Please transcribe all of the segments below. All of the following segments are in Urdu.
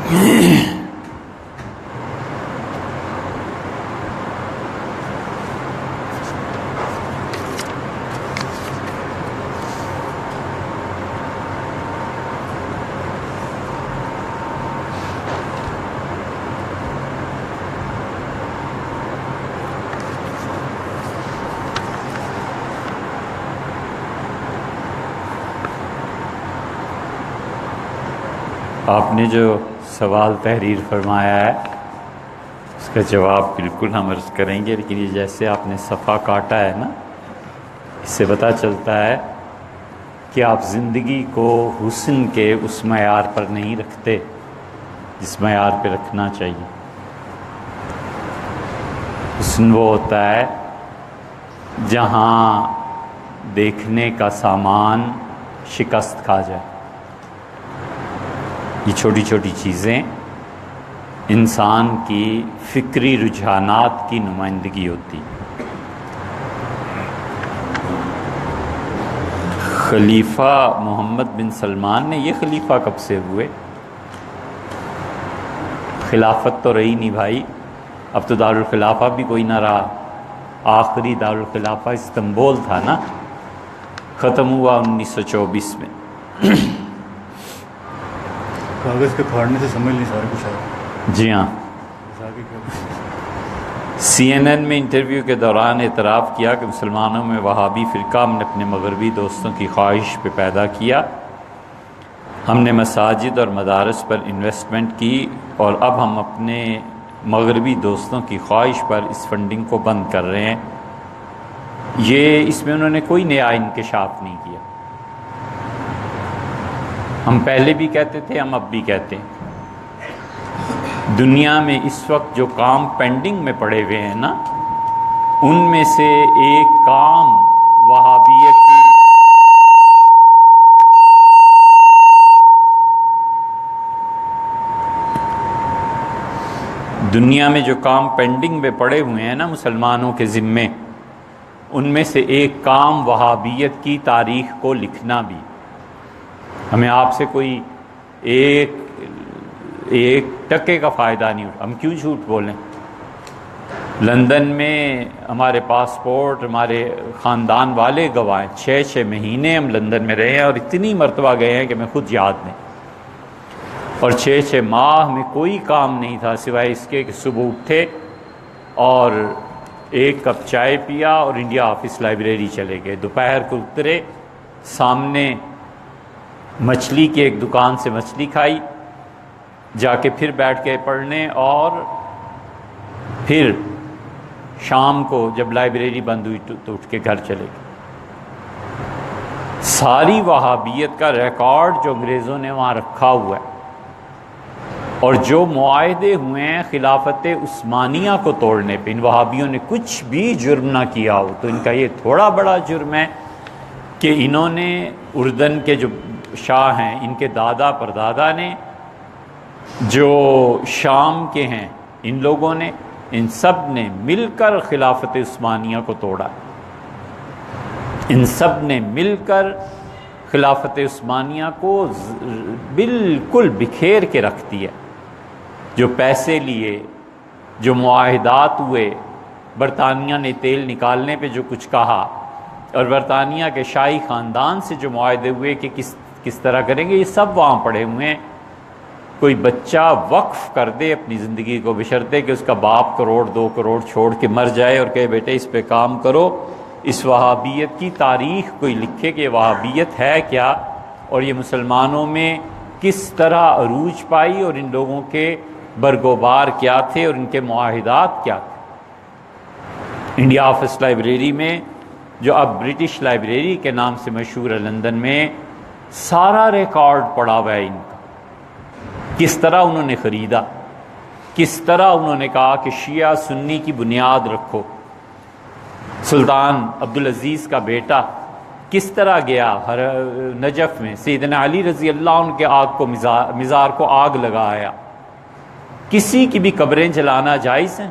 آپ نے جو سوال تحریر فرمایا ہے اس کا جواب بالکل ہم عرض کریں گے، لیکن یہ جیسے آپ نے صفحہ کاٹا ہے نا، اس سے پتہ چلتا ہے کہ آپ زندگی کو حسن کے اس معیار پر نہیں رکھتے جس معیار پہ رکھنا چاہیے۔ حسن وہ ہوتا ہے جہاں دیکھنے کا سامان شکست کھا جائے۔ یہ چھوٹی چھوٹی چیزیں انسان کی فکری رجحانات کی نمائندگی ہوتی۔ خلیفہ محمد بن سلمان نے، یہ خلیفہ کب سے ہوئے؟ خلافت تو رہی نہیں بھائی، اب تو دارالخلافہ بھی کوئی نہ رہا۔ آخری دارالخلافہ استنبول تھا نا، ختم ہوا 1924 میں۔ کاغذ کے پھاڑنے سے سمجھ نہیں سارے کچھ آیا۔ جی ہاں، سی این این میں انٹرویو کے دوران اعتراف کیا کہ مسلمانوں میں وہابی فرقہ ہم نے اپنے مغربی دوستوں کی خواہش پہ پیدا کیا۔ ہم نے مساجد اور مدارس پر انویسٹمنٹ کی اور اب ہم اپنے مغربی دوستوں کی خواہش پر اس فنڈنگ کو بند کر رہے ہیں۔ یہ اس میں انہوں نے کوئی نیا انکشاف نہیں کیا۔ ہم پہلے بھی کہتے تھے، ہم اب بھی کہتے ہیں، دنیا میں اس وقت جو کام پینڈنگ میں پڑے ہوئے ہیں نا، ان میں سے ایک کام وہابیت کی دنیا میں جو کام پینڈنگ میں پڑے ہوئے ہیں نا مسلمانوں کے ذمے، ان میں سے ایک کام وہابیت کی تاریخ کو لکھنا بھی۔ ہمیں آپ سے کوئی ایک ٹکے کا فائدہ نہیں اٹھا، ہم کیوں جھوٹ بولیں؟ لندن میں ہمارے پاسپورٹ، ہمارے خاندان والے گواہیں، 6 مہینے ہم لندن میں رہے ہیں اور اتنی مرتبہ گئے ہیں کہ میں خود یاد نہیں، اور 6 ماہ میں کوئی کام نہیں تھا سوائے اس کے کہ صبح اٹھے اور ایک کپ چائے پیا اور انڈیا آفس لائبریری چلے گئے، دوپہر کو اترے، سامنے مچھلی کی ایک دکان سے مچھلی کھائی، جا کے پھر بیٹھ کے پڑھنے، اور پھر شام کو جب لائبریری بند ہوئی تو اٹھ کے گھر چلے گئے۔ ساری وہابیت کا ریکارڈ جو انگریزوں نے وہاں رکھا ہوا ہے، اور جو معاہدے ہوئے ہیں خلافت عثمانیہ کو توڑنے پہ، ان وہابیوں نے کچھ بھی جرم نہ کیا ہو، تو ان کا یہ تھوڑا بڑا جرم ہے کہ انہوں نے اردن کے جو شاہ ہیں، ان کے دادا پردادا نے، جو شام کے ہیں ان لوگوں نے، ان سب نے مل کر خلافت عثمانیہ کو توڑا۔ ان سب نے مل کر خلافت عثمانیہ کو بالکل بکھیر کے رکھ دیا۔ جو پیسے لیے، جو معاہدات ہوئے، برطانیہ نے تیل نکالنے پہ جو کچھ کہا، اور برطانیہ کے شاہی خاندان سے جو معاہدے ہوئے کہ کس طرح کریں گے، یہ سب وہاں پڑے ہوئے ہیں۔ کوئی بچہ وقف کر دے اپنی زندگی کو، بشرطے کہ اس کا باپ 1-2 کروڑ چھوڑ کے مر جائے اور کہے بیٹے اس پہ کام کرو، اس وہابیت کی تاریخ کوئی لکھے کہ وہابیت ہے کیا، اور یہ مسلمانوں میں کس طرح عروج پائی، اور ان لوگوں کے برگوبار کیا تھے اور ان کے معاہدات کیا تھے۔ انڈیا آفس لائبریری میں، جو اب برٹش لائبریری کے نام سے مشہور ہے لندن میں، سارا ریکارڈ پڑا ہوا ہے ان کا، کس طرح انہوں نے خریدا، کس طرح انہوں نے کہا کہ شیعہ سنی کی بنیاد رکھو۔ سلطان عبدالعزیز کا بیٹا کس طرح گیا نجف میں، سیدنا علی رضی اللہ عنہ کے آگ کو مزار کو آگ لگایا۔ کسی کی بھی قبریں جلانا جائز ہیں،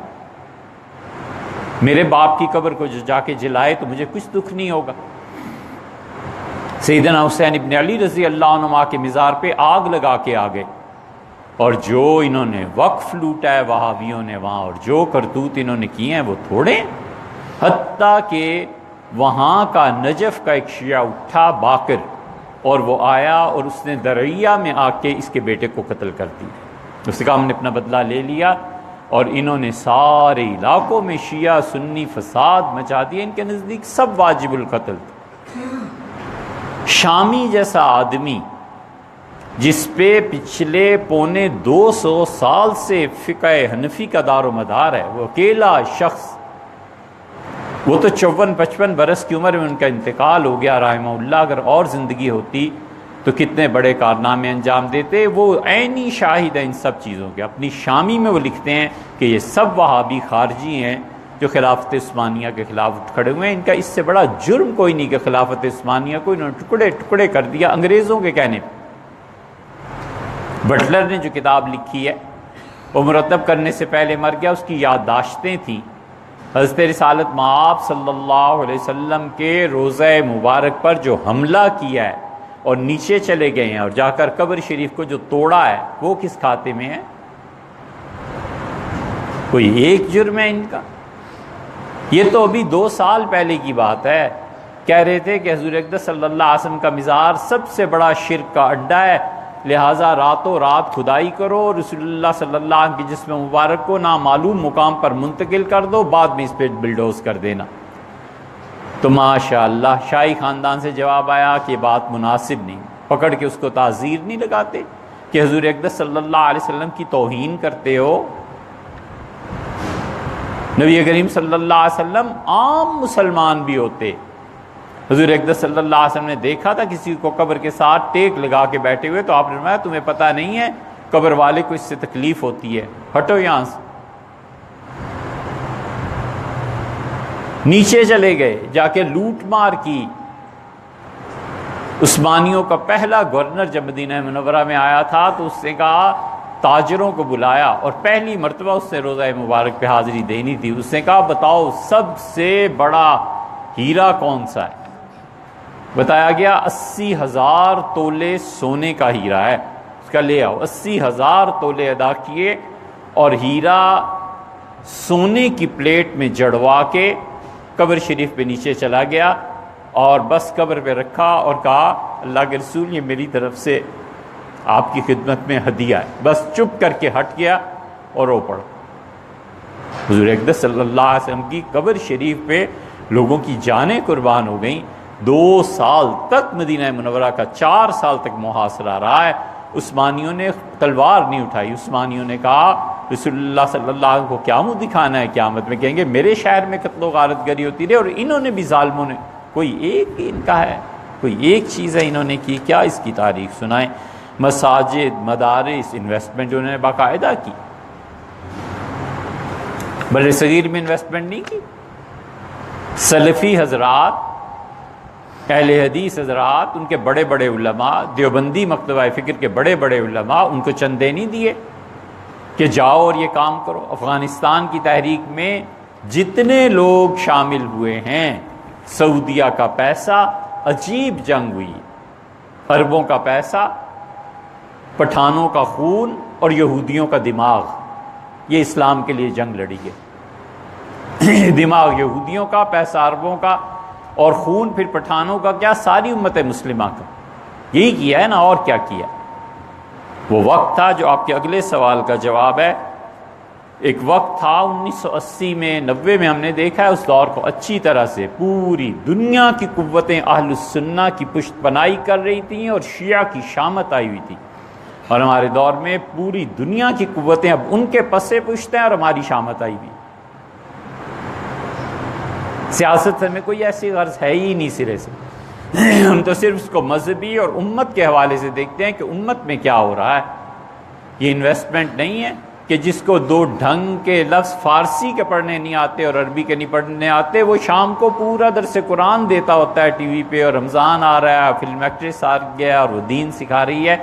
میرے باپ کی قبر کو جو جا کے جلائے تو مجھے کچھ دکھ نہیں ہوگا۔ سیدنا حسین ابن علی رضی اللہ عنہ کے مزار پہ آگ لگا کے آ گئے، اور جو انہوں نے وقف لوٹا ہے وہابیوں نے وہاں، اور جو کرتوت انہوں نے کیے ہیں وہ تھوڑے ہیں۔ حتیٰ کہ وہاں کا نجف کا ایک شیعہ اٹھا باقر، اور وہ آیا اور اس نے دریا میں آ کے اس کے بیٹے کو قتل کر دیا۔ اس کا ہم نے اپنا بدلہ لے لیا، اور انہوں نے سارے علاقوں میں شیعہ سنی فساد مچا دیا۔ ان کے نزدیک سب واجب القتل تھے۔ شامی جیسا آدمی جس پہ پچھلے 250 سال سے فقہ حنفی کا دار و مدار ہے، وہ اکیلا شخص، وہ تو 54-55 برس کی عمر میں ان کا انتقال ہو گیا رحمہ اللہ۔ اگر اور زندگی ہوتی تو کتنے بڑے کارنامے انجام دیتے۔ وہ عینی شاہد ہے ان سب چیزوں کے۔ اپنی شامی میں وہ لکھتے ہیں کہ یہ سب وہابی خارجی ہیں جو خلافت عثمانیہ کے خلاف اٹھ کھڑے ہوئے ہیں۔ ان کا اس سے بڑا جرم کوئی نہیں کہ خلافت عثمانیہ کو انہوں نے ٹکڑے ٹکڑے کر دیا انگریزوں کے کہنے پہ۔ بٹلر نے جو کتاب لکھی ہے وہ مرتب کرنے سے پہلے مر گیا، اس کی یادداشتیں تھیں حضرت رسالت مآب صلی اللہ علیہ وسلم کے روضہ مبارک پر جو حملہ کیا ہے اور نیچے چلے گئے ہیں اور جا کر قبر شریف کو جو توڑا ہے، وہ کس کھاتے میں ہے؟ کوئی ایک جرم ہے ان کا؟ یہ تو ابھی 2 سال پہلے کی بات ہے، کہہ رہے تھے کہ حضور اقدس صلی اللہ علیہ وسلم کا مزار سب سے بڑا شرک کا اڈا ہے، لہٰذا راتوں رات کھدائی کرو، رسول اللہ صلی اللہ علیہ وسلم کی جسم مبارک کو نامعلوم مقام پر منتقل کر دو، بعد میں اس پہ بلڈوز کر دینا۔ تو ماشاء اللہ شاہی خاندان سے جواب آیا کہ یہ بات مناسب نہیں، پکڑ کے اس کو تعزیر نہیں لگاتے کہ حضور اقدس صلی اللہ علیہ وسلم کی توہین کرتے ہو۔ نبی کریم صلی اللہ علیہ وسلم عام مسلمان بھی ہوتے۔ حضور اقدس صلی اللہ علیہ وسلم نے دیکھا تھا کسی کو قبر کے ساتھ ٹیک لگا کے بیٹھے ہوئے، تو آپ نے فرمایا تمہیں پتہ نہیں ہے قبر والے کو اس سے تکلیف ہوتی ہے، ہٹو یہاں سے۔ نیچے چلے گئے، جا کے لوٹ مار کی۔ عثمانیوں کا پہلا گورنر جب مدینہ منورہ میں آیا تھا تو اس نے کہا تاجروں کو بلایا، اور پہلی مرتبہ اس نے روضہ مبارک پہ حاضری دینی تھی۔ اس نے کہا بتاؤ سب سے بڑا ہیرا کون سا ہے؟ بتایا گیا 80,000 تولے سونے کا ہیرا ہے، اس کا لے آؤ۔ 80,000 تولے ادا کیے اور ہیرا سونے کی پلیٹ میں جڑوا کے قبر شریف پہ نیچے چلا گیا، اور بس قبر پہ رکھا اور کہا اللہ کے رسول یہ میری طرف سے آپ کی خدمت میں ہدیہ ہے، بس چپ کر کے ہٹ گیا اور رو پڑا۔ حضور اقدس صلی اللہ علیہ وسلم کی قبر شریف پہ لوگوں کی جانیں قربان ہو گئیں۔ 2 سال تک مدینہ منورہ کا 4 سال تک محاصرہ رہا ہے۔ عثمانیوں نے تلوار نہیں اٹھائی، عثمانیوں نے کہا رسول اللہ صلی اللہ علیہ وسلم کو کیا منہ دکھانا ہے، قیامت میں کہیں گے میرے شہر میں قتل و غارت گری ہوتی رہی، اور انہوں نے بھی ظالموں نے کوئی ایک ان کا ہے، کوئی ایک چیز ہے انہوں نے کی کیا؟ اس کی تاریخ سنائیں۔ مساجد، مدارس، انویسٹمنٹ انہوں نے باقاعدہ کی، بر صغیر میں انویسٹمنٹ نہیں کی۔ سلفی حضرات، اہل حدیث حضرات، ان کے بڑے بڑے علماء، دیوبندی مکتبہ فکر کے بڑے بڑے علماء، ان کو چندے نہیں دیے کہ جاؤ اور یہ کام کرو۔ افغانستان کی تحریک میں جتنے لوگ شامل ہوئے ہیں، سعودیہ کا پیسہ، عجیب جنگ ہوئی، عربوں کا پیسہ، پٹھانوں کا خون اور یہودیوں کا دماغ، یہ اسلام کے لیے جنگ لڑی گئی۔ دماغ یہودیوں کا، پیسہ عربوں کا، اور خون پھر پٹھانوں کا، کیا ساری امت مسلمہ کا، یہی کیا ہے نا، اور کیا کیا۔ وہ وقت تھا جو آپ کے اگلے سوال کا جواب ہے۔ ایک وقت تھا 1980 میں 90 میں، ہم نے دیکھا ہے اس دور کو اچھی طرح سے، پوری دنیا کی قوتیں اہل السنہ کی پشت پناہی کر رہی تھیں اور شیعہ کی شامت آئی ہوئی تھی، اور ہمارے دور میں پوری دنیا کی قوتیں اب ان کے پسے پشت ہیں اور ہماری شامت آئی ہوئی۔ سیاست میں کوئی ایسی غرض ہے ہی نہیں سرے سے، ہم تو صرف اس کو مذہبی اور امت کے حوالے سے دیکھتے ہیں کہ امت میں کیا ہو رہا ہے۔ یہ انویسٹمنٹ نہیں ہے کہ جس کو 2 ڈھنگ کے لفظ فارسی کے پڑھنے نہیں آتے اور عربی کے نہیں پڑھنے آتے، وہ شام کو پورا درس قرآن دیتا ہوتا ہے ٹی وی پہ، اور رمضان آ رہا ہے، فلم ایکٹریس آ گیا اور وہ دین سکھا رہی ہے۔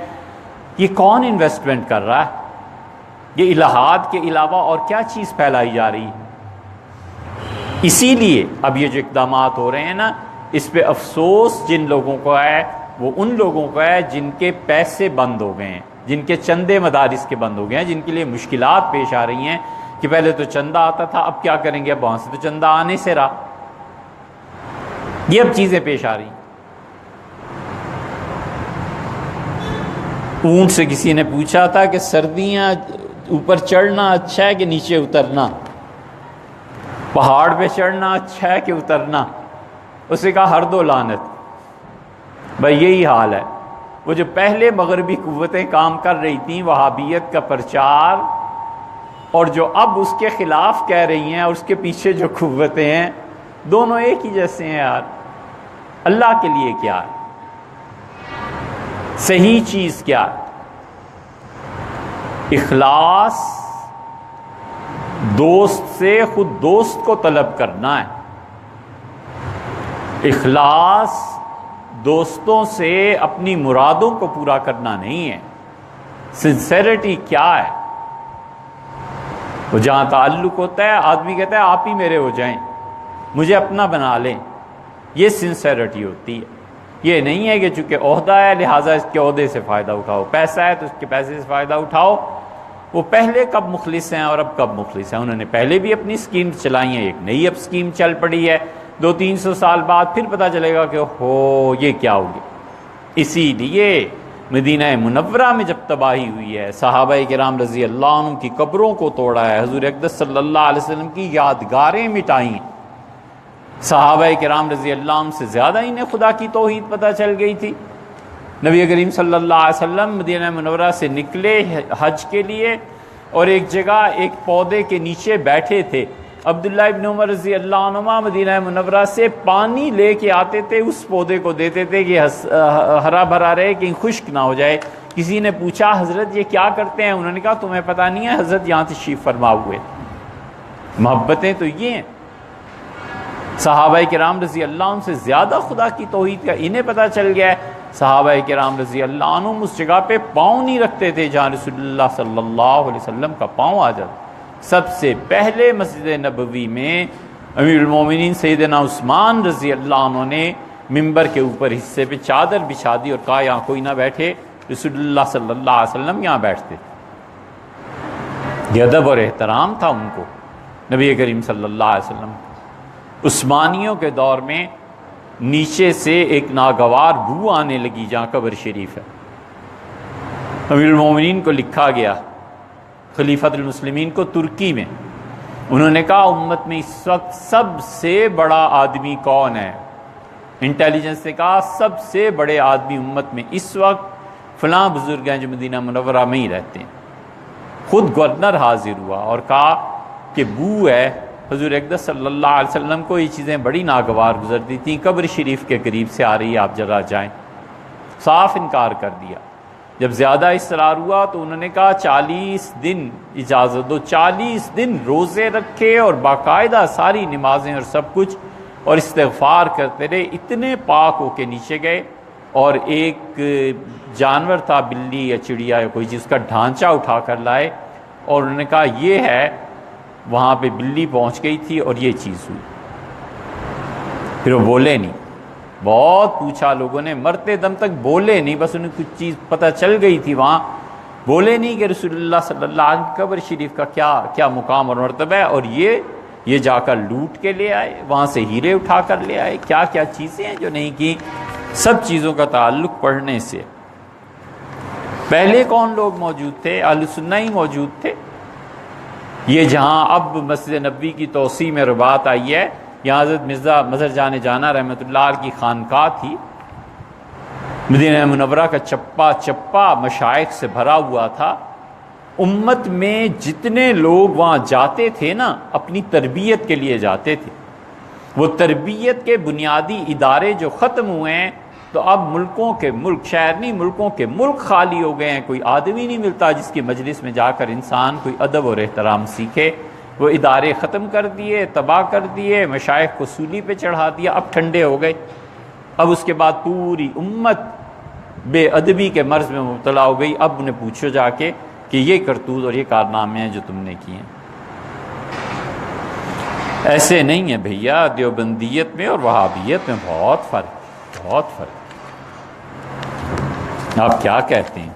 یہ کون انویسٹمنٹ کر رہا ہے؟ یہ الہاد کے علاوہ اور کیا چیز پھیلائی جا رہی ہے؟ اسی لیے اب یہ جو اقدامات ہو رہے ہیں نا، اس پہ افسوس جن لوگوں کو ہے وہ ان لوگوں کو ہے جن کے پیسے بند ہو گئے ہیں، جن کے چندے مدارس کے بند ہو گئے ہیں، جن کے لیے مشکلات پیش آ رہی ہیں کہ پہلے تو چندہ آتا تھا، اب کیا کریں گے، اب وہاں سے تو چندہ آنے سے رہا، یہ اب چیزیں پیش آ رہی ہیں۔ اونٹ سے کسی نے پوچھا تھا کہ سردیاں اوپر چڑھنا اچھا ہے کہ نیچے اترنا، پہاڑ پہ چڑھنا اچھا ہے کہ اترنا؟ اسے کہا ہر دو لعنت۔ بھائی یہی حال ہے، وہ جو پہلے مغربی قوتیں کام کر رہی تھیں وہابیت کا پرچار، اور جو اب اس کے خلاف کہہ رہی ہیں، اور اس کے پیچھے جو قوتیں ہیں، دونوں ایک ہی جیسے ہیں یار۔ اللہ کے لیے کیا ہے صحیح چیز، کیا ہے اخلاص؟ دوست سے خود دوست کو طلب کرنا ہے، اخلاص دوستوں سے اپنی مرادوں کو پورا کرنا نہیں ہے۔ سنسیریٹی کیا ہے؟ وہ جہاں تعلق ہوتا ہے آدمی کہتا ہے آپ ہی میرے ہو جائیں، مجھے اپنا بنا لیں، یہ سنسیریٹی ہوتی ہے۔ یہ نہیں ہے کہ چونکہ عہدہ ہے لہٰذا اس کے عہدے سے فائدہ اٹھاؤ، پیسہ ہے تو اس کے پیسے سے فائدہ اٹھاؤ۔ وہ پہلے کب مخلص ہیں اور اب کب مخلص ہیں؟ انہوں نے پہلے بھی اپنی اسکیم چلائی ہیں، ایک نئی اب اسکیم چل پڑی ہے، 200-300 سال بعد پھر پتہ چلے گا کہ ہو یہ کیا ہو گیا۔ اسی لیے مدینہ منورہ میں جب تباہی ہوئی ہے، صحابہ کرام رضی اللہ عنہ کی قبروں کو توڑا ہے، حضور اقدس صلی اللہ علیہ وسلم کی یادگاریں مٹائی ہیں، صحابہ کرام رضی اللہ عنہ سے زیادہ انہیں خدا کی توحید پتہ چل گئی تھی۔ نبی کریم صلی اللہ علیہ وسلم مدینہ منورہ سے نکلے حج کے لیے، اور ایک جگہ ایک پودے کے نیچے بیٹھے تھے۔ عبداللہ ابن عمر رضی اللہ عنہما مدینہ منورہ سے پانی لے کے آتے تھے، اس پودے کو دیتے تھے کہ ہرا بھرا رہے، کہیں خشک نہ ہو جائے۔ کسی نے پوچھا حضرت یہ کیا کرتے ہیں؟ انہوں نے کہا تمہیں پتہ نہیں ہے، حضرت یہاں تشریف فرما ہوئے۔ محبتیں تو یہ ہیں، صحابہ کرام رضی اللہ عنہ سے زیادہ خدا کی توحید کا انہیں پتہ چل گیا ہے۔ صحابہ کرام رضی اللہ عنہ اس جگہ پہ پاؤں نہیں رکھتے تھے جہاں رسول اللہ صلی اللہ علیہ وسلم کا پاؤں آ جاتا۔ سب سے پہلے مسجد نبوی میں امیر المومنین سیدنا عثمان رضی اللہ عنہ نے ممبر کے اوپر حصے پہ چادر بچھا دی اور کہا یہاں کوئی نہ بیٹھے، رسول اللہ صلی اللہ علیہ وسلم یہاں بیٹھتے تھے۔ یہ ادب اور احترام تھا ان کو نبی کریم صلی اللہ علیہ وسلم۔ عثمانیوں کے دور میں نیچے سے ایک ناگوار بو آنے لگی جہاں قبر شریف ہے، امیر المومنین کو لکھا گیا، خلیفۃ المسلمین کو ترکی میں۔ انہوں نے کہا امت میں اس وقت سب سے بڑا آدمی کون ہے؟ انٹیلیجنس نے کہا سب سے بڑے آدمی امت میں اس وقت فلاں بزرگ ہیں جو مدینہ منورہ میں ہی رہتے ہیں۔ خود گورنر حاضر ہوا اور کہا کہ بو ہے، حضور اقدس صلی اللہ علیہ وسلم کو یہ چیزیں بڑی ناگوار گزرتی تھیں، قبر شریف کے قریب سے آ رہی ہے، آپ ذرا جائیں۔ صاف انکار کر دیا۔ جب زیادہ اصرار ہوا تو انہوں نے کہا 40 دن اجازت دو، 40 دن روزے رکھے اور باقاعدہ ساری نمازیں اور سب کچھ، اور استغفار کرتے رہے۔ اتنے پاک ہو کے نیچے گئے اور ایک جانور تھا، بلی یا چڑیا یا کوئی چیز، اس کا ڈھانچہ اٹھا کر لائے اور انہوں نے کہا یہ ہے، وہاں پہ بلی پہنچ گئی تھی اور یہ چیز ہوئی۔ پھر وہ بولے نہیں، بہت پوچھا لوگوں نے، مرتے دم تک بولے نہیں، بس انہیں کچھ چیز پتہ چل گئی تھی وہاں، بولے نہیں کہ رسول اللہ صلی اللہ علیہ وسلم کی قبر شریف کا کیا مقام اور مرتبہ ہے، اور یہ جا کر لوٹ کے لے آئے، وہاں سے ہیرے اٹھا کر لے آئے، کیا کیا چیزیں ہیں جو نہیں کی۔ سب چیزوں کا تعلق پڑھنے سے۔ پہلے کون لوگ موجود تھے؟ اہل سنہ ہی موجود تھے۔ یہ جہاں اب مسجد نبوی کی توسیع میں رباط آئی ہے، یہاں حضرت مرزا مظہر جان جانا رحمۃ اللہ علیہ کی خانقاہ تھی، مدینہ منورہ کا چپا چپا مشائخ سے بھرا ہوا تھا۔ امت میں جتنے لوگ وہاں جاتے تھے نا، اپنی تربیت کے لیے جاتے تھے۔ وہ تربیت کے بنیادی ادارے جو ختم ہوئے ہیں، تو اب ملکوں کے ملک، شہر نہیں ملکوں کے ملک خالی ہو گئے ہیں، کوئی آدمی نہیں ملتا جس کی مجلس میں جا کر انسان کوئی ادب اور احترام سیکھے۔ وہ ادارے ختم کر دیے، تباہ کر دیے، مشائخ کو سولی پہ چڑھا دیا، اب ٹھنڈے ہو گئے۔ اب اس کے بعد پوری امت بے ادبی کے مرض میں مبتلا ہو گئی۔ اب انہیں پوچھو جا کے کہ یہ کرتوت اور یہ کارنامے ہیں جو تم نے کیے ہیں۔ ایسے نہیں ہے بھیا، دیوبندیت میں اور وہابیت میں بہت فرق، بہت فرق۔ آپ کیا کہتے ہیں؟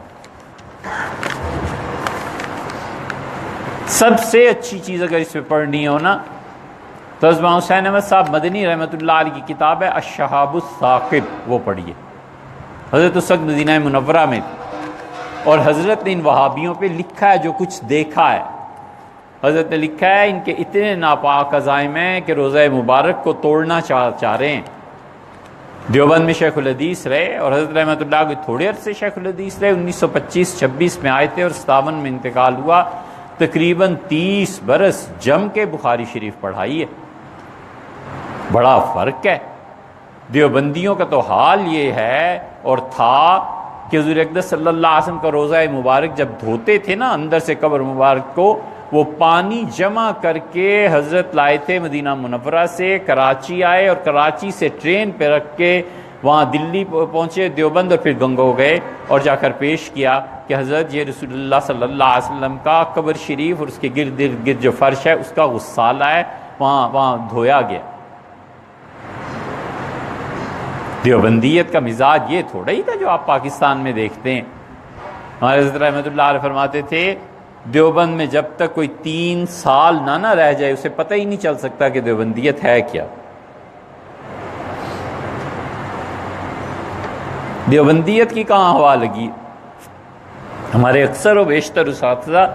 سب سے اچھی چیز اگر اس پہ پڑھنی ہو نا تو حضرت حسین احمد صاحب مدنی رحمۃ اللہ علیہ کی کتاب ہے الشہاب الثاقب، وہ پڑھیے۔ حضرت اس وقت مدینہ منورہ میں تھی اور حضرت نے ان وہابیوں پہ لکھا ہے جو کچھ دیکھا ہے۔ حضرت نے لکھا ہے ان کے اتنے ناپاک عزائم ہیں کہ روزہ مبارک کو توڑنا چاہ رہے ہیں۔ دیوبند میں شیخ الحدیث رہے اور حضرت رحمۃ اللہ کو تھوڑے عرصے شیخ الحدیث رہے، 1925-26 میں آئے تھے اور 57 میں انتقال ہوا۔ تقریباً 30 برس جم کے بخاری شریف پڑھائی ہے۔ بڑا فرق ہے۔ دیوبندیوں کا تو حال یہ ہے اور تھا کہ حضور اقدس صلی اللہ علیہ وسلم کا روزہ مبارک جب دھوتے تھے نا اندر سے قبر مبارک کو، وہ پانی جمع کر کے حضرت لائے تھے مدینہ منورہ سے، کراچی آئے اور کراچی سے ٹرین پہ رکھ کے وہاں دلی پہنچے، دیوبند، اور پھر گنگو گئے اور جا کر پیش کیا کہ حضرت یہ رسول اللہ صلی اللہ علیہ وسلم کا قبر شریف اور اس کے گرد گرد جو فرش ہے اس کا غسالہ ہے، وہاں دھویا گیا۔ دیوبندیت کا مزاج یہ تھوڑا ہی تھا جو آپ پاکستان میں دیکھتے ہیں۔ ہمارے حضرت رحمۃ اللہ علیہ فرماتے تھے دیوبند میں جب تک کوئی 3 سال نہ رہ جائے اسے پتہ ہی نہیں چل سکتا کہ دیوبندیت ہے کیا۔ دیوبندیت کی کہاں ہوا لگی؟ ہمارے اکثر و بیشتر اساتذہ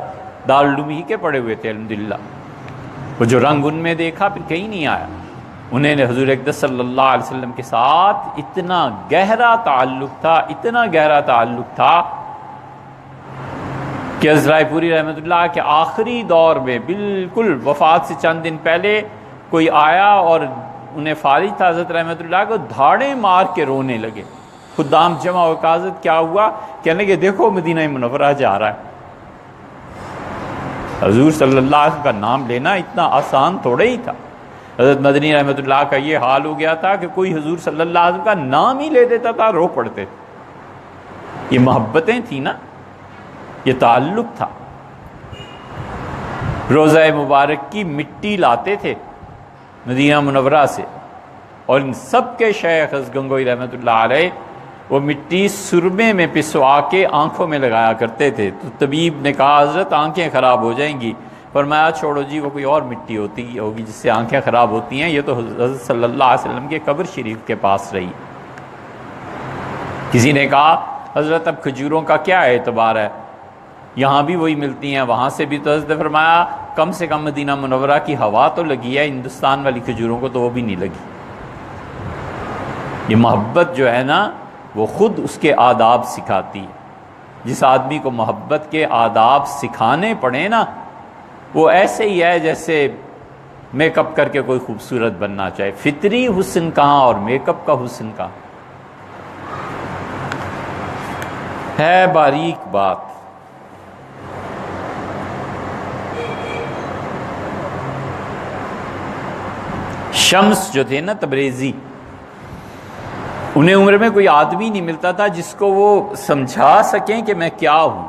دارالعلوم ہی کے پڑھے ہوئے تھے الحمدللہ، وہ جو رنگ ان میں دیکھا پھر کہیں نہیں آیا۔ انہیں حضور اقدس صلی اللہ علیہ وسلم کے ساتھ اتنا گہرا تعلق تھا کہ حضرت رائے پوری رحمۃ اللہ کے آخری دور میں بالکل وفات سے چند دن پہلے کوئی آیا اور انہیں فارغ تھا حضرت رحمۃ اللہ کو، دھاڑے مار کے رونے لگے۔ خدام جمع و حضرت کیا ہوا؟ کہنے کہ دیکھو مدینہ منورہ جا رہا ہے۔ حضور صلی اللہ علیہ وسلم کا نام لینا اتنا آسان تھوڑا ہی تھا۔ حضرت مدنی رحمۃ اللہ کا یہ حال ہو گیا تھا کہ کوئی حضور صلی اللہ علیہ وسلم کا نام ہی لے دیتا تھا، رو پڑتے تھے۔ یہ محبتیں تھیں نا، یہ تعلق تھا۔ روزہ مبارک کی مٹی لاتے تھے مدینہ منورہ سے، اور ان سب کے شیخ حضرت گنگوئی رحمۃ اللہ علیہ وہ مٹی سرمے میں پسوا کے آنکھوں میں لگایا کرتے تھے۔ تو طبیب نے کہا حضرت آنکھیں خراب ہو جائیں گی، فرمایا چھوڑو جی، وہ کوئی اور مٹی ہوگی جس سے آنکھیں خراب ہوتی ہیں، یہ تو حضرت صلی اللہ علیہ وسلم کے قبر شریف کے پاس رہی۔ کسی نے کہا حضرت اب کھجوروں کا کیا اعتبار ہے، یہاں بھی وہی ملتی ہیں وہاں سے بھی، تو حضرت نے فرمایا کم سے کم مدینہ منورہ کی ہوا تو لگی ہے، ہندوستان والی کھجوروں کو تو وہ بھی نہیں لگی۔ یہ محبت جو ہے نا وہ خود اس کے آداب سکھاتی ہے۔ جس آدمی کو محبت کے آداب سکھانے پڑے نا وہ ایسے ہی ہے جیسے میک اپ کر کے کوئی خوبصورت بننا چاہے۔ فطری حسن کہاں اور میک اپ کا حسن کہاں، ہے باریک بات۔ شمس جو تھے نا تبریزی، انہیں عمر میں کوئی آدمی نہیں ملتا تھا جس کو وہ سمجھا سکیں کہ میں کیا ہوں۔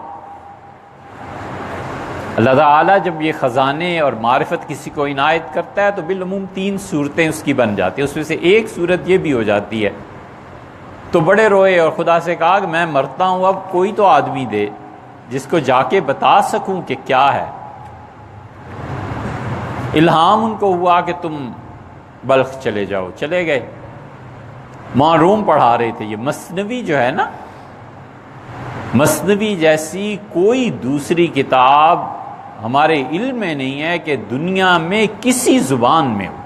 اللہ تعالیٰ جب یہ خزانے اور معرفت کسی کو عنایت کرتا ہے تو بالعموم 3 صورتیں اس کی بن جاتی ہیں، اس میں سے ایک صورت یہ بھی ہو جاتی ہے۔ تو بڑے روئے اور خدا سے کہا کہ میں مرتا ہوں، اب کوئی تو آدمی دے جس کو جا کے بتا سکوں کہ کیا ہے۔ الہام ان کو ہوا کہ تم بلخ چلے جاؤ، چلے گئے۔ معروم پڑھا رہے تھے۔ یہ مثنوی جو ہے نا، مثنوی جیسی کوئی دوسری کتاب ہمارے علم میں نہیں ہے کہ دنیا میں کسی زبان میں ہو۔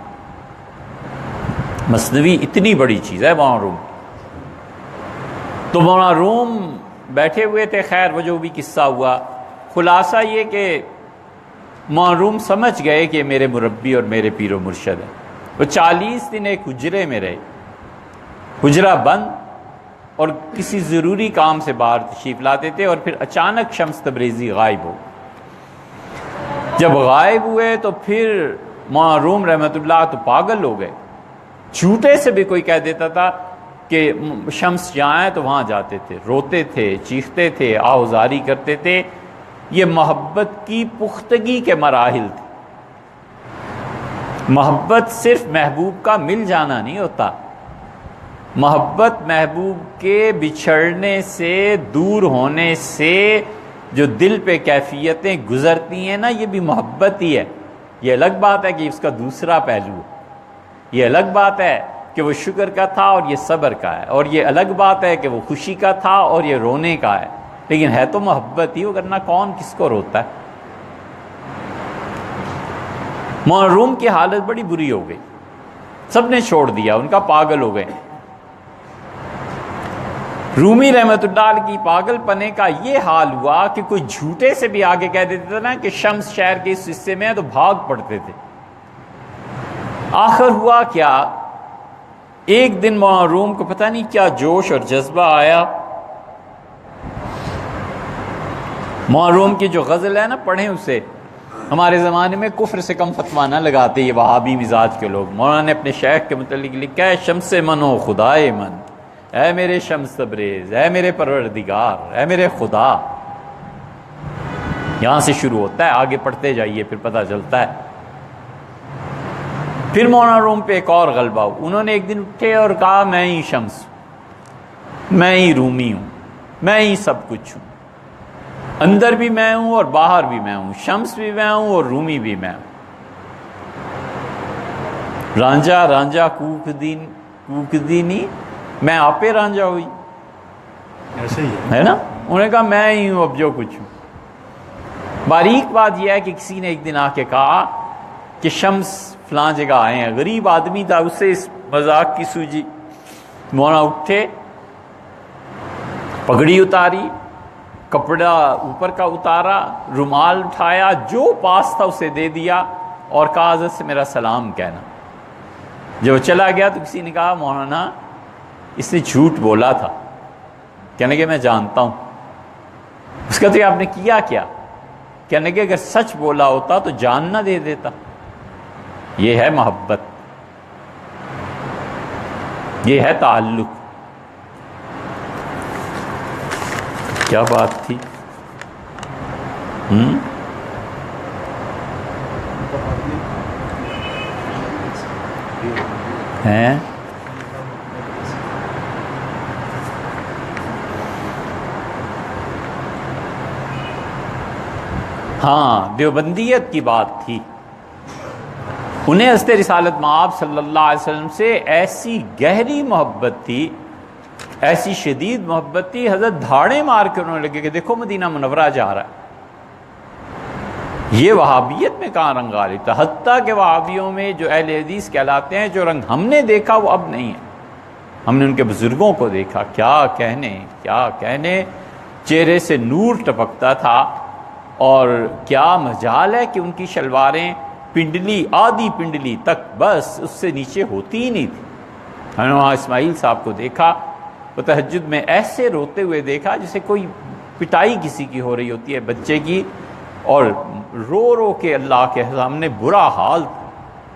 مثنوی اتنی بڑی چیز ہے معروم۔ تو معروم بیٹھے ہوئے تھے، خیر وہ جو بھی قصہ ہوا، خلاصہ یہ کہ معروم سمجھ گئے کہ میرے مربی اور میرے پیر و مرشد ہیں۔ وہ 40 دن ایک حجرے میں رہے، حجرہ بند، اور کسی ضروری کام سے باہر تشریف لاتے تھے، اور پھر اچانک شمس تبریزی غائب ہو۔ جب غائب ہوئے تو پھر معروم رحمۃ اللہ تو پاگل ہو گئے۔ جھوٹے سے بھی کوئی کہہ دیتا تھا کہ شمس جہاں ہے تو وہاں جاتے تھے، روتے تھے، چیختے تھے، آہوزاری کرتے تھے۔ یہ محبت کی پختگی کے مراحل تھے۔ محبت صرف محبوب کا مل جانا نہیں ہوتا، محبت محبوب کے بچھڑنے سے، دور ہونے سے جو دل پہ کیفیتیں گزرتی ہیں نا، یہ بھی محبت ہی ہے۔ یہ الگ بات ہے کہ اس کا دوسرا پہلو ہے، یہ الگ بات ہے کہ وہ شکر کا تھا اور یہ صبر کا ہے، اور یہ الگ بات ہے کہ وہ خوشی کا تھا اور یہ رونے کا ہے، لیکن ہے تو محبت ہی، ورنہ کون کس کو روتا ہے۔ مولانا روم کی حالت بڑی بری ہو گئی، سب نے چھوڑ دیا، ان کا پاگل ہو گئے۔ رومی رحمت اللہ علیہ کی پاگل پنے کا یہ حال ہوا کہ کوئی جھوٹے سے بھی آگے کہہ دیتے تھے نا کہ شمس شہر کے اس حصے میں ہے، تو بھاگ پڑتے تھے۔ آخر ہوا کیا، ایک دن مولانا روم کو پتہ نہیں کیا جوش اور جذبہ آیا۔ مولانا روم کی جو غزل ہے نا، پڑھیں اسے، ہمارے زمانے میں کفر سے کم فتویٰ نہ لگاتے یہ وہابی مزاج کے لوگ۔ مولانا نے اپنے شیخ کے متعلق لکھا ہے، شمس من و خدائے من، اے میرے شمس تبریز، اے میرے پروردگار، اے میرے خدا۔ یہاں سے شروع ہوتا ہے، آگے پڑھتے جائیے پھر پتہ چلتا ہے۔ پھر مولانا روم پہ ایک اور غلبہ ہو، انہوں نے ایک دن اٹھے اور کہا میں ہی شمس ہوں، میں ہی رومی ہوں، میں ہی سب کچھ ہوں، اندر بھی میں ہوں اور باہر بھی میں ہوں، شمس بھی میں ہوں اور رومی بھی میں ہوں۔ رانجھا رانجھا کوک دینی، میں آپے رانجھا ہوئی، ایسے ہی ہے ہے نا۔ انہوں نے کہا میں ہی ہوں اب جو کچھ ہوں۔ باریک بات یہ ہے کہ کسی نے ایک دن آ کے کہا کہ شمس فلاں جگہ آئے ہیں، غریب آدمی تھا، اس سے اس مذاق کی سوجی۔ مولانا اٹھے، پگڑی اتاری، کپڑا اوپر کا اتارا، رومال اٹھایا، جو پاس تھا اسے دے دیا اور کہا حضرت سے میرا سلام کہنا۔ جب وہ چلا گیا تو کسی نے کہا مولانا اس نے جھوٹ بولا تھا، کہنے کہ میں جانتا ہوں۔ اس کا تو آپ نے کیا کیا؟ کہنے کہ اگر سچ بولا ہوتا تو جان نہ دے دیتا۔ یہ ہے محبت، یہ ہے تعلق۔ کیا بات تھی؟ ہیں ہاں، دیوبندیت کی بات تھی۔ انہیں حضرت رسالت مآب صلی اللہ علیہ وسلم سے ایسی گہری محبت تھی، ایسی شدید محبت تھی، حضرت دھاڑے مار کے انہوں نے لگے کہ دیکھو مدینہ منورہ جا رہا ہے۔ یہ وہابیت میں کہاں رنگ غالب تھا، حتیٰ کہ وہابیوں میں جو اہل حدیث کہلاتے ہیں، جو رنگ ہم نے دیکھا وہ اب نہیں ہے۔ ہم نے ان کے بزرگوں کو دیکھا، کیا کہنے، چہرے سے نور ٹپکتا تھا، اور کیا مجال ہے کہ ان کی شلواریں پنڈلی، آدھی پنڈلی تک، بس اس سے نیچے ہوتی ہی نہیں تھی۔ ہم نے وہاں اسماعیل صاحب کو دیکھا، وہ تہجد میں ایسے روتے ہوئے دیکھا جیسے کوئی پٹائی کسی کی ہو رہی ہوتی ہے بچے کی، اور رو کے اللہ کے سامنے برا حال تھا۔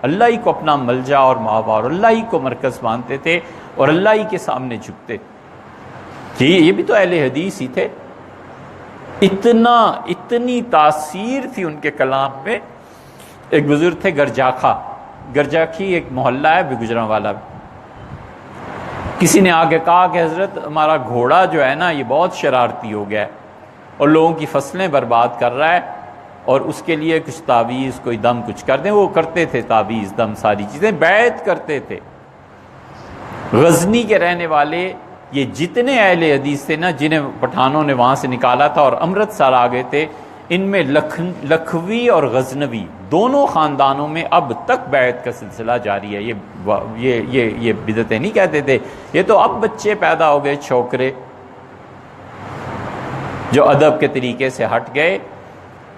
اللہ ہی کو اپنا ملجا اور ماوا اور اللہ ہی کو مرکز مانتے تھے اور اللہ ہی کے سامنے جھکتے تھے۔ یہ بھی تو اہل حدیث ہی تھے۔ اتنی تاثیر تھی ان کے کلام میں۔ ایک بزرگ تھے گرجاکھی ایک محلہ ہے بھی گجرانوالہ میں۔ کسی نے آگے کہا کہ حضرت ہمارا گھوڑا جو ہے نا یہ بہت شرارتی ہو گیا ہے اور لوگوں کی فصلیں برباد کر رہا ہے، اور اس کے لیے کچھ تعویذ، کوئی دم کچھ کر دیں۔ وہ کرتے تھے تعویذ دم، ساری چیزیں، بیعت کرتے تھے۔ غزنی کے رہنے والے یہ جتنے اہل حدیث تھے نا، جنہیں پٹھانوں نے وہاں سے نکالا تھا اور امرتسر آ گئے تھے، ان میں لکھوی اور غزنوی دونوں خاندانوں میں اب تک بیعت کا سلسلہ جاری ہے۔ یہ بدعتیں نہیں کہتے تھے، یہ تو اب بچے پیدا ہو گئے چھوکرے جو ادب کے طریقے سے ہٹ گئے۔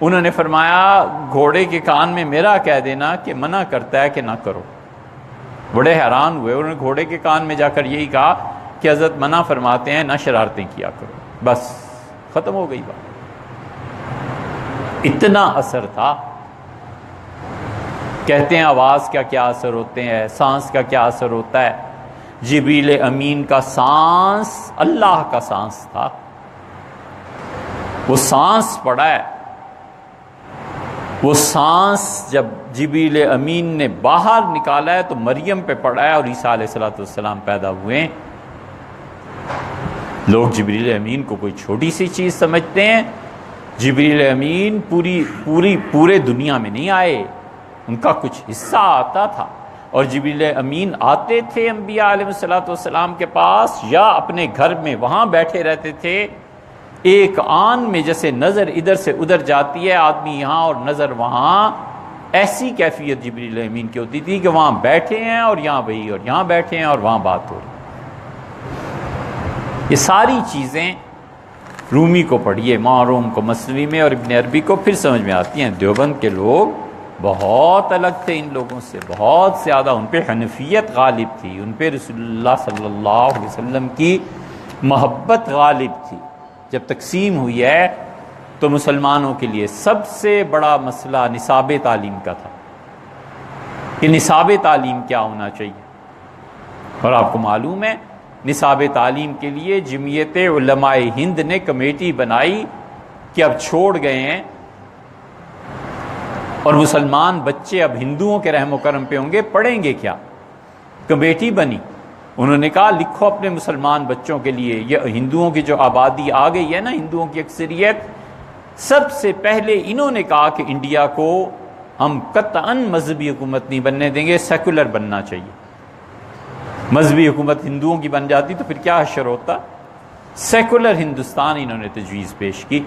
انہوں نے فرمایا گھوڑے کے کان میں میرا کہہ دینا کہ منع کرتا ہے کہ نہ کرو۔ بڑے حیران ہوئے، انہوں نے گھوڑے کے کان میں جا کر یہی کہا کہ حضرت منع فرماتے ہیں نہ شرارتیں کیا کرو، بس ختم ہو گئی بات۔ اتنا اثر تھا۔ کہتے ہیں آواز کا کیا اثر ہوتے ہیں، سانس کا کیا اثر ہوتا ہے۔ جبریل امین کا سانس اللہ کا سانس تھا، وہ سانس پڑا ہے۔ وہ سانس جب جبریل امین نے باہر نکالا ہے تو مریم پہ پڑا ہے اور عیسیٰ علیہ السلام پیدا ہوئے۔ لوگ جبریل امین کو کوئی چھوٹی سی چیز سمجھتے ہیں، جبریل امین پورے دنیا میں نہیں آئے، ان کا کچھ حصہ آتا تھا، اور جبریل امین آتے تھے انبیاء علیہ السلام کے پاس، یا اپنے گھر میں وہاں بیٹھے رہتے تھے۔ ایک آن میں جیسے نظر ادھر سے ادھر جاتی ہے، آدمی یہاں اور نظر وہاں، ایسی کیفیت جبریل امین کی ہوتی تھی کہ وہاں بیٹھے ہیں اور یہاں وہی، اور یہاں بیٹھے ہیں اور وہاں بات ہو رہی۔ یہ ساری چیزیں رومی کو پڑھیے، معروم کو مثنوی میں، اور ابن عربی کو پھر سمجھ میں آتی ہیں۔ دیوبند کے لوگ بہت الگ تھے ان لوگوں سے، بہت زیادہ، ان پہ حنفیت غالب تھی، ان پہ رسول اللہ صلی اللہ علیہ وسلم کی محبت غالب تھی۔ جب تقسیم ہوئی ہے تو مسلمانوں کے لیے سب سے بڑا مسئلہ نصاب تعلیم کا تھا کہ نصاب تعلیم کیا ہونا چاہیے، اور آپ کو معلوم ہے نصاب تعلیم کے لیے جمعیت علماء ہند نے کمیٹی بنائی کہ اب چھوڑ گئے ہیں اور مسلمان بچے اب ہندوؤں کے رحم و کرم پہ ہوں گے، پڑھیں گے کیا؟ کمیٹی بنی، انہوں نے کہا لکھو اپنے مسلمان بچوں کے لیے، یہ ہندوؤں کی جو آبادی آ گئی ہے نا، ہندوؤں کی اکثریت، سب سے پہلے انہوں نے کہا کہ انڈیا کو ہم قطعاً مذہبی حکومت نہیں بننے دیں گے، سیکولر بننا چاہیے۔ مذہبی حکومت ہندوؤں کی بن جاتی تو پھر کیا حشر ہوتا؟ سیکولر ہندوستان انہوں نے تجویز پیش کی۔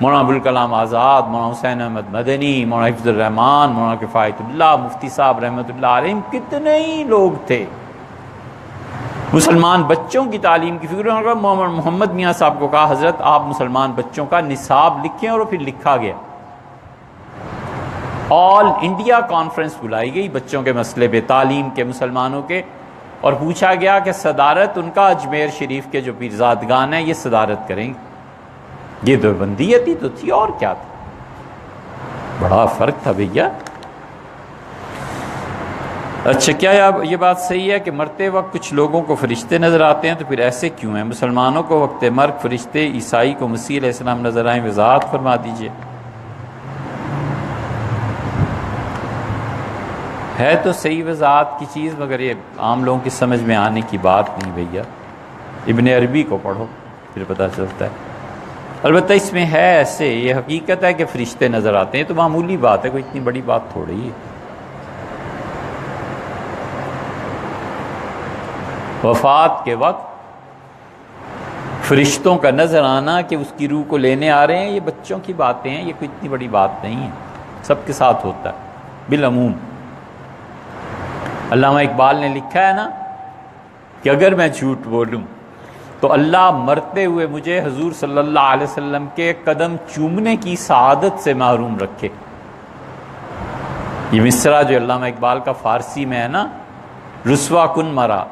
مولانا ابوالکلام آزاد، مولانا حسین احمد مدنی، مولانا حفظ الرحمان، مولانا کفایت اللہ، مفتی صاحب رحمۃ اللہ علیہ، کتنے ہی لوگ تھے مسلمان بچوں کی تعلیم کی فکر۔ محمد میاں صاحب کو کہا حضرت آپ مسلمان بچوں کا نصاب لکھیں، اور وہ پھر لکھا گیا۔ آل انڈیا کانفرنس بلائی گئی بچوں کے مسئلے پہ، تعلیم کے، مسلمانوں کے، اور پوچھا گیا کہ صدارت ان کا اجمیر شریف کے جو پیرزادگان ہیں یہ صدارت کریں گے۔ یہ دیوبندیت ہی تو تھی، اور کیا تھا؟ بڑا فرق تھا بھیا۔ اچھا، کیا یہ بات صحیح ہے کہ مرتے وقت کچھ لوگوں کو فرشتے نظر آتے ہیں؟ تو پھر ایسے کیوں ہیں؟ مسلمانوں کو وقت مرگ فرشتے، عیسائی کو مسیح علیہ السلام نظر آئیں، وضاحت فرما دیجئے۔ ہے تو صحیح وضاحت کی چیز، مگر یہ عام لوگوں کی سمجھ میں آنے کی بات نہیں بھیا۔ ابن عربی کو پڑھو پھر پتہ چلتا ہے۔ البتہ اس میں ہے ایسے، یہ حقیقت ہے کہ فرشتے نظر آتے ہیں، تو معمولی بات ہے، کوئی اتنی بڑی بات تھوڑی ہے۔ وفات کے وقت فرشتوں کا نظر آنا کہ اس کی روح کو لینے آ رہے ہیں، یہ بچوں کی باتیں ہیں، یہ کوئی اتنی بڑی بات نہیں ہے، سب کے ساتھ ہوتا ہے بالعموم۔ علامہ اقبال نے لکھا ہے نا کہ اگر میں جھوٹ بولوں تو اللہ مرتے ہوئے مجھے حضور صلی اللہ علیہ وسلم کے قدم چومنے کی سعادت سے محروم رکھے۔ یہ مصرع جو علامہ اقبال کا فارسی میں ہے نا، رسوا کن مرا،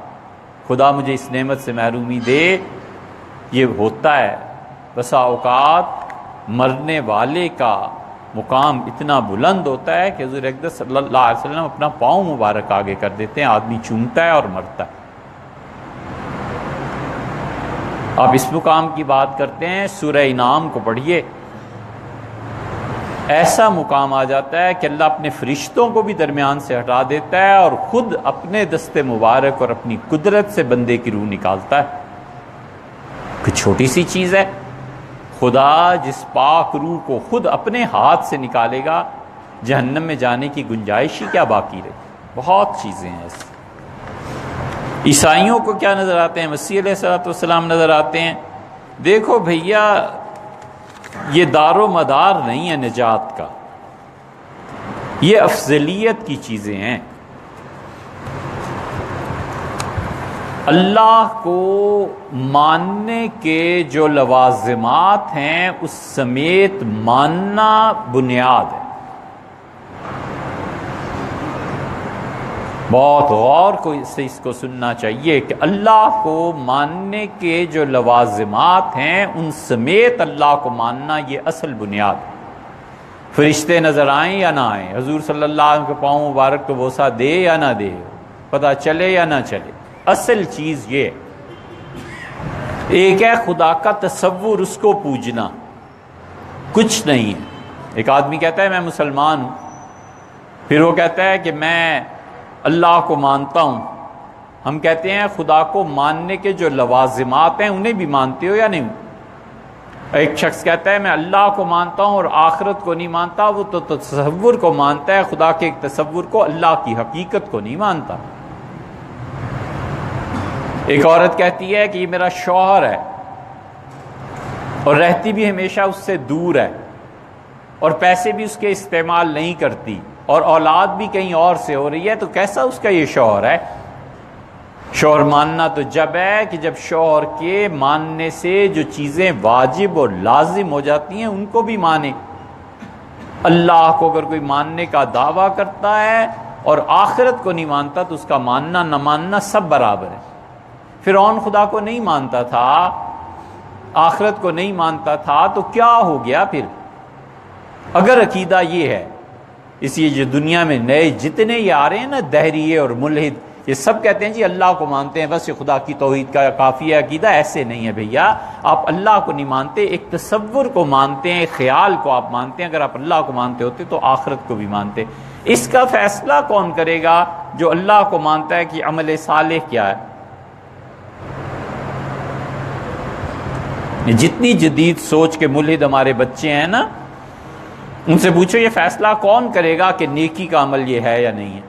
خدا مجھے اس نعمت سے محرومی دے، یہ ہوتا ہے۔ بسا اوقات مرنے والے کا مقام اتنا بلند ہوتا ہے کہ حضور اقدس صلی اللہ علیہ وسلم اپنا پاؤں مبارک آگے کر دیتے ہیں، آدمی چومتا ہے اور مرتا ہے۔ آپ اس مقام کی بات کرتے ہیں، سورہ انعام کو پڑھیے، ایسا مقام آ جاتا ہے کہ اللہ اپنے فرشتوں کو بھی درمیان سے ہٹا دیتا ہے اور خود اپنے دست مبارک اور اپنی قدرت سے بندے کی روح نکالتا ہے۔ کوئی چھوٹی سی چیز ہے، خدا جس پاک روح کو خود اپنے ہاتھ سے نکالے گا، جہنم میں جانے کی گنجائش ہی کیا باقی رہے؟ بہت چیزیں ہیں ایسی۔ عیسائیوں کو کیا نظر آتے ہیں؟ مسیح علیہ السلام نظر آتے ہیں۔ دیکھو بھیا، یہ دار و مدار نہیں ہے نجات کا، یہ افضلیت کی چیزیں ہیں۔ اللہ کو ماننے کے جو لوازمات ہیں اس سمیت ماننا بنیاد ہے۔ بہت غور سے اس کو سننا چاہیے کہ اللہ کو ماننے کے جو لوازمات ہیں ان سمیت اللہ کو ماننا یہ اصل بنیاد ہے۔ فرشتے نظر آئیں یا نہ آئیں، حضور صلی اللہ علیہ وسلم کے پاؤں مبارک کو بوسہ دے یا نہ دے، پتہ چلے یا نہ چلے، اصل چیز یہ ہے۔ ایک ہے خدا کا تصور، اس کو پوجنا، کچھ نہیں ہے۔ ایک آدمی کہتا ہے میں مسلمان ہوں، پھر وہ کہتا ہے کہ میں اللہ کو مانتا ہوں۔ ہم کہتے ہیں خدا کو ماننے کے جو لوازمات ہیں انہیں بھی مانتے ہو یا نہیں؟ ایک شخص کہتا ہے میں اللہ کو مانتا ہوں اور آخرت کو نہیں مانتا، وہ تو تصور کو مانتا ہے، خدا کے ایک تصور کو، اللہ کی حقیقت کو نہیں مانتا۔ ایک عورت کہتی ہے کہ یہ میرا شوہر ہے اور رہتی بھی ہمیشہ اس سے دور ہے اور پیسے بھی اس کے استعمال نہیں کرتی اور اولاد بھی کہیں اور سے ہو رہی ہے، تو کیسا اس کا یہ شوہر ہے؟ شوہر ماننا تو جب ہے کہ جب شوہر کے ماننے سے جو چیزیں واجب اور لازم ہو جاتی ہیں ان کو بھی مانے۔ اللہ کو اگر کوئی ماننے کا دعویٰ کرتا ہے اور آخرت کو نہیں مانتا تو اس کا ماننا نہ ماننا سب برابر ہے۔ فرعون خدا کو نہیں مانتا تھا، آخرت کو نہیں مانتا تھا، تو کیا ہو گیا پھر؟ اگر عقیدہ یہ ہے، اس لیے جو دنیا میں نئے جتنے یہ آ رہے ہیں نا دہریے اور ملحد، یہ سب کہتے ہیں جی اللہ کو مانتے ہیں، بس یہ خدا کی توحید کا کافی ہے عقیدہ۔ ایسے نہیں ہے بھیا، آپ اللہ کو نہیں مانتے، ایک تصور کو مانتے ہیں، ایک خیال کو آپ مانتے ہیں۔ اگر آپ اللہ کو مانتے ہوتے تو آخرت کو بھی مانتے۔ اس کا فیصلہ کون کرے گا؟ جو اللہ کو مانتا ہے کہ عمل صالح کیا ہے۔ جتنی جدید سوچ کے ملحد ہمارے بچے ہیں نا، ان سے پوچھو یہ فیصلہ کون کرے گا کہ نیکی کا عمل یہ ہے یا نہیں ہے؟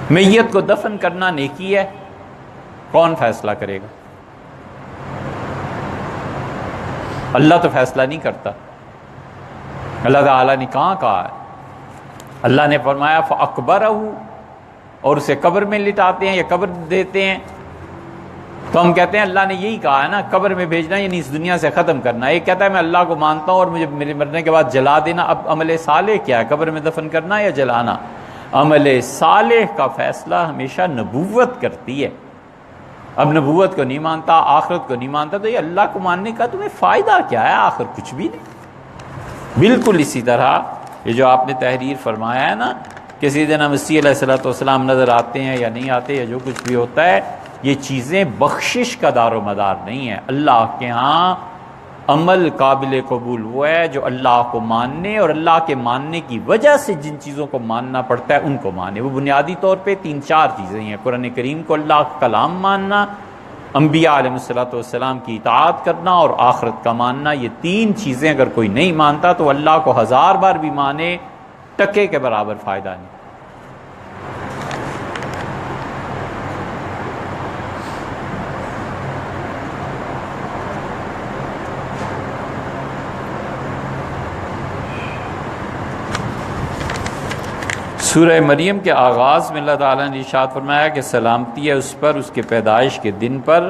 میت کو دفن کرنا نیکی ہے، کون فیصلہ کرے گا؟ اللہ تو فیصلہ نہیں کرتا۔ اللہ تعالیٰ نے کہاں کہا ہے؟ اللہ نے فرمایا فَأَقْبَرَهُ، اور اسے قبر میں لٹاتے ہیں یا قبر دیتے ہیں۔ تو ہم کہتے ہیں اللہ نے یہی کہا ہے نا، قبر میں بھیجنا یعنی اس دنیا سے ختم کرنا۔ ایک کہتا ہے میں اللہ کو مانتا ہوں اور مجھے میرے مرنے کے بعد جلا دینا۔ اب عمل صالح کیا ہے؟ قبر میں دفن کرنا یا جلانا؟ عمل صالح کا فیصلہ ہمیشہ نبوت کرتی ہے۔ اب نبوت کو نہیں مانتا، آخرت کو نہیں مانتا، تو یہ اللہ کو ماننے کا تمہیں فائدہ کیا ہے؟ آخر کچھ بھی نہیں۔ بالکل اسی طرح یہ جو آپ نے تحریر فرمایا ہے نا کہ سیدنا مسیح علیہ السلام نظر آتے ہیں یا نہیں آتے یا جو کچھ بھی ہوتا ہے، یہ چیزیں بخشش کا دار و مدار نہیں ہے۔ اللہ کے ہاں عمل قابل قبول وہ ہے جو اللہ کو ماننے اور اللہ کے ماننے کی وجہ سے جن چیزوں کو ماننا پڑتا ہے ان کو مانے۔ وہ بنیادی طور پہ 3-4 چیزیں ہیں: قرآن کریم کو اللہ کا کلام ماننا، انبیاء علیہ السلام کی اطاعت کرنا اور آخرت کا ماننا۔ یہ 3 چیزیں اگر کوئی نہیں مانتا تو اللہ کو 1000 بار بھی مانے، ٹکے کے برابر فائدہ نہیں۔ سورہ مریم کے آغاز میں اللہ تعالیٰ نے ارشاد فرمایا کہ سلامتی ہے اس پر، اس کے پیدائش کے دن پر،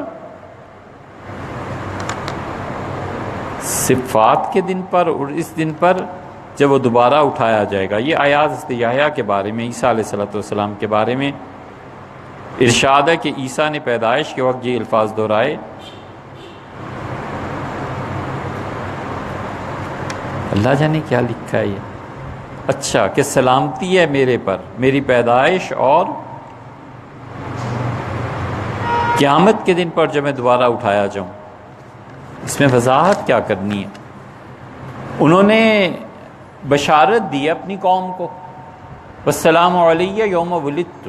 صفات کے دن پر اور اس دن پر جب وہ دوبارہ اٹھایا جائے گا۔ یہ آیات حضرت یحییٰ کے بارے میں، عیسیٰ علیہ السلام کے بارے میں ارشاد ہے کہ عیسیٰ نے پیدائش کے وقت یہ الفاظ دہرائے۔ اللہ جانے کیا لکھا ہے یہ، اچھا کہ سلامتی ہے میرے پر، میری پیدائش اور قیامت کے دن پر جب میں دوبارہ اٹھایا جاؤں۔ اس میں وضاحت کیا کرنی ہے؟ انہوں نے بشارت دی اپنی قوم کو، والسلام علیہ یوم ولدت،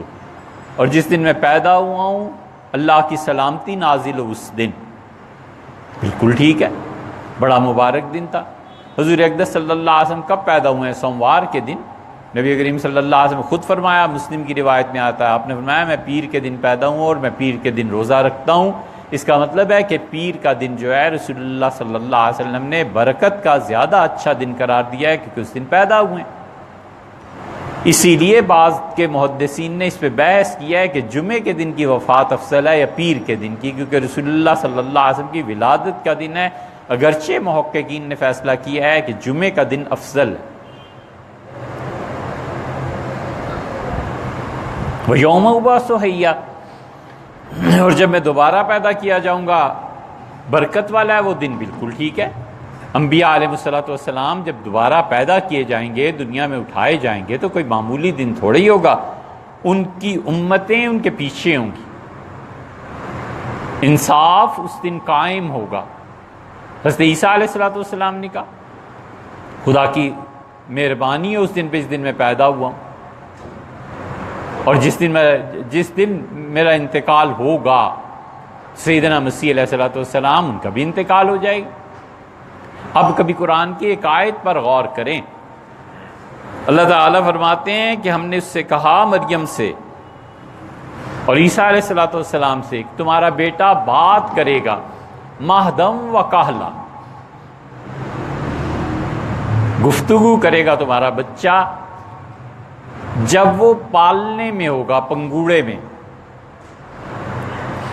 اور جس دن میں پیدا ہوا ہوں اللہ کی سلامتی نازل ہو اس دن۔ بالکل ٹھیک ہے، بڑا مبارک دن تھا۔ حضور اقدس صلی اللہ علیہ وسلم کب پیدا ہوئے ہیں؟ سوموار کے دن۔ نبی کریم صلی اللہ علیہ وسلم خود فرمایا، مسلم کی روایت میں آتا ہے، آپ نے فرمایا میں پیر کے دن پیدا ہوں اور میں پیر کے دن روزہ رکھتا ہوں۔ اس کا مطلب ہے کہ پیر کا دن جو ہے رسول اللہ صلی اللہ علیہ وسلم نے برکت کا زیادہ اچھا دن قرار دیا ہے کیونکہ اس دن پیدا ہوئے ہیں۔ اسی لیے بعض کے محدثین نے اس پہ بحث کیا ہے کہ جمعے کے دن کی وفات افضل ہے یا پیر کے دن کی، کیونکہ رسول اللہ صلی اللہ علیہ وسلم کی ولادت کا دن ہے۔ اگرچہ محققین نے فیصلہ کیا ہے کہ جمعے کا دن افضل ہے۔ وَيَوْمَ أُبْعَثُ حَيًّا، اور جب میں دوبارہ پیدا کیا جاؤں گا، برکت والا ہے وہ دن۔ بالکل ٹھیک ہے، انبیاء علیہ السلام جب دوبارہ پیدا کیے جائیں گے، دنیا میں اٹھائے جائیں گے، تو کوئی معمولی دن تھوڑا ہی ہوگا۔ ان کی امتیں ان کے پیچھے ہوں گی، انصاف اس دن قائم ہوگا۔ حضرت عیسیٰ علیہ السلام نے کہا خدا کی مہربانی ہے اس دن پہ، اس دن میں پیدا ہوا ہوں، اور جس دن میرا انتقال ہوگا سیدنا مسیح علیہ السلام ان کا بھی انتقال ہو جائے گا۔ اب کبھی قرآن کی ایک آیت پر غور کریں. اللہ تعالیٰ فرماتے ہیں کہ ہم نے اس سے کہا مریم سے اور عیسیٰ علیہ السلام سے کہ تمہارا بیٹا بات کرے گا مہدم و کہلا، گفتگو کرے گا تمہارا بچہ جب وہ پالنے میں ہوگا، پنگوڑے میں،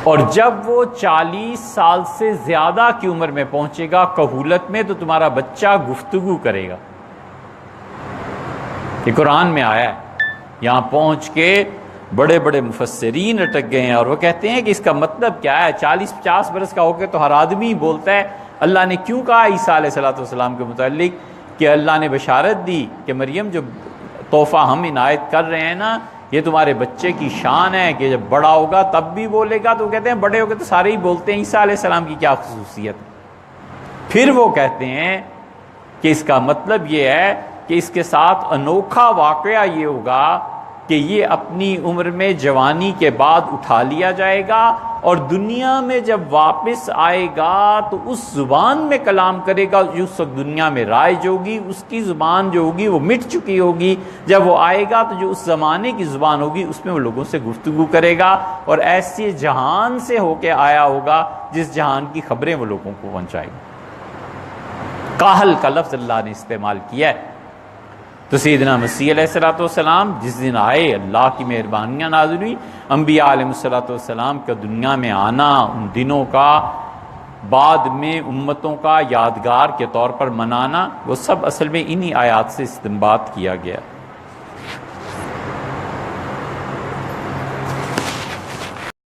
اور جب وہ 40 سال سے زیادہ کی عمر میں پہنچے گا کہولت میں تو تمہارا بچہ گفتگو کرے گا. یہ قرآن میں آیا ہے. یہاں پہنچ کے بڑے بڑے مفسرین اٹک گئے ہیں اور وہ کہتے ہیں کہ اس کا مطلب کیا ہے؟ 40-50 برس کا ہو کے تو ہر آدمی بولتا ہے. اللہ نے کیوں کہا عیسیٰ علیہ السلام کے متعلق کہ اللہ نے بشارت دی کہ مریم جو تحفہ ہم عنایت کر رہے ہیں نا، یہ تمہارے بچے کی شان ہے کہ جب بڑا ہوگا تب بھی بولے گا. تو وہ کہتے ہیں بڑے ہو کے تو سارے ہی بولتے ہیں، عیسیٰ علیہ السلام کی کیا خصوصیت؟ پھر وہ کہتے ہیں کہ اس کا مطلب یہ ہے کہ اس کے ساتھ انوکھا واقعہ یہ ہوگا کہ یہ اپنی عمر میں جوانی کے بعد اٹھا لیا جائے گا اور دنیا میں جب واپس آئے گا تو اس زبان میں کلام کرے گا جو اس وقت دنیا میں رائج ہوگی. اس کی زبان جو ہوگی وہ مٹ چکی ہوگی. جب وہ آئے گا تو جو اس زمانے کی زبان ہوگی اس میں وہ لوگوں سے گفتگو کرے گا اور ایسے جہان سے ہو کے آیا ہوگا جس جہان کی خبریں وہ لوگوں کو پہنچائے گا. کاہل کا لفظ اللہ نے استعمال کیا ہے. تو سیدنا مسیح علیہ السلام جس دن آئے اللہ کی مہربانیاں نازل ہوئی. انبیاء علیہ السلام کا دنیا میں آنا، ان دنوں کا بعد میں امتوں کا یادگار کے طور پر منانا، وہ سب اصل میں انہی آیات سے استنباط کیا گیا.